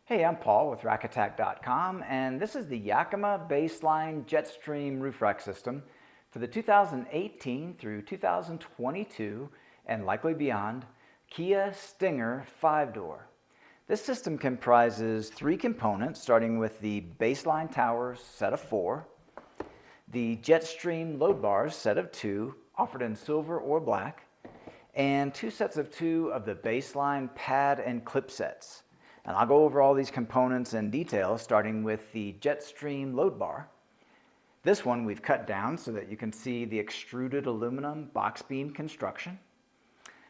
Hey, I'm Paul with rackattack.com, and this is the Yakima BaseLine JetStream roof rack system for the 2018 through 2022 and likely beyond Kia Stinger 5-door. This system comprises three components, starting with the BaseLine towers set of 4, the JetStream load bars set of 2, offered in silver or black, and 2 sets of 2 of the BaseLine pad and clip sets. And I'll go over all these components in detail, starting with the JetStream load bar. This one we've cut down so that you can see the extruded aluminum box beam construction.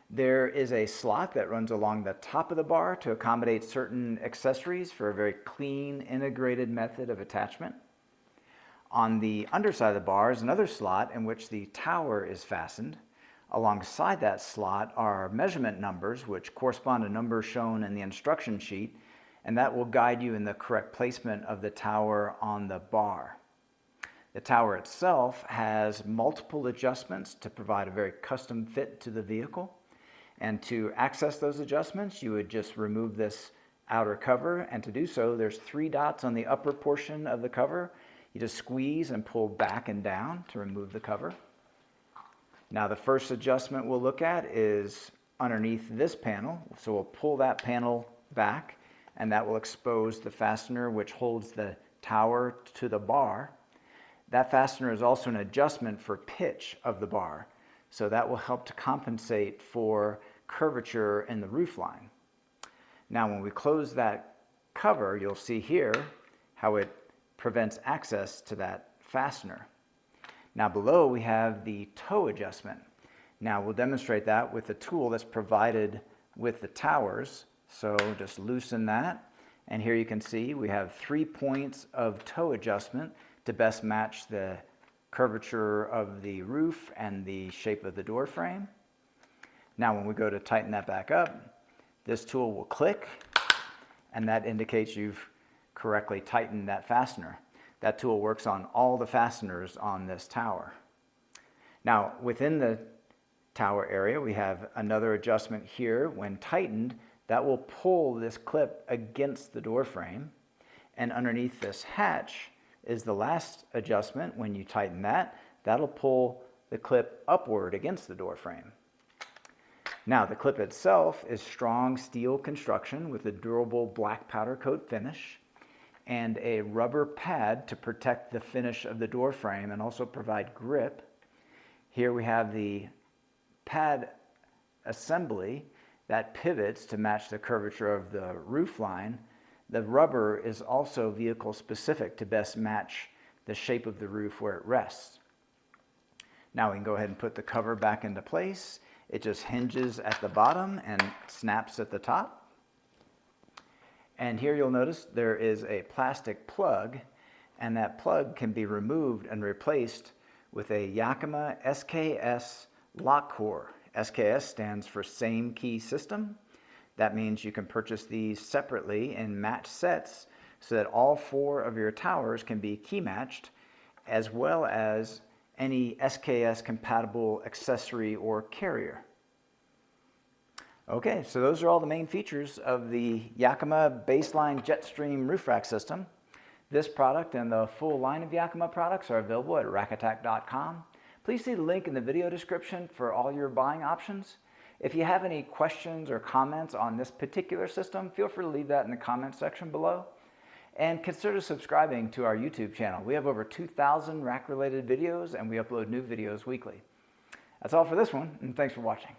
There is a slot that runs along the top of the bar to accommodate certain accessories for a very clean, integrated method of attachment. On the underside of the bar is another slot in which the tower is fastened. Alongside that slot are measurement numbers, which correspond to numbers shown in the instruction sheet, and that will guide you in the correct placement of the tower on the bar. The tower itself has multiple adjustments to provide a very custom fit to the vehicle. And to access those adjustments, you would just remove this outer cover, and to do so, there's 3 dots on the upper portion of the cover. You just squeeze and pull back and down to remove the cover. Now the first adjustment we'll look at is underneath this panel. So we'll pull that panel back, and that will expose the fastener which holds the tower to the bar. That fastener is also an adjustment for pitch of the bar. So that will help to compensate for curvature in the roof line. Now when we close that cover, you'll see here how it prevents access to that fastener. Now below we have the toe adjustment. Now we'll demonstrate that with the tool that's provided with the towers. So just loosen that, and here you can see we have 3 points of toe adjustment to best match the curvature of the roof and the shape of the door frame. Now when we go to tighten that back up, this tool will click, and that indicates you've correctly tightened that fastener. That tool works on all the fasteners on this tower. Now within the tower area we have another adjustment here. When tightened, that will pull this clip against the door frame, and underneath this hatch is the last adjustment. When you tighten that, that'll pull the clip upward against the door frame. Now the clip itself is strong steel construction with a durable black powder coat finish and a rubber pad to protect the finish of the door frame and also provide grip. Here we have the pad assembly that pivots to match the curvature of the roof line. The rubber is also vehicle specific to best match the shape of the roof where it rests. Now we can go ahead and put the cover back into place. It just hinges at the bottom and snaps at the top. And here you'll notice there is a plastic plug, and that plug can be removed and replaced with a Yakima SKS lock core. SKS stands for Same Key System. That means you can purchase these separately in match sets so that all 4 of your towers can be key matched, as well as any SKS compatible accessory or carrier. Okay, so those are all the main features of the Yakima BaseLine JetStream roof rack system. This product and the full line of Yakima products are available at rackattack.com. Please see the link in the video description for all your buying options. If you have any questions or comments on this particular system, feel free to leave that in the comments section below. And consider subscribing to our YouTube channel. We have over 2,000 rack-related videos, and we upload new videos weekly. That's all for this one, and thanks for watching.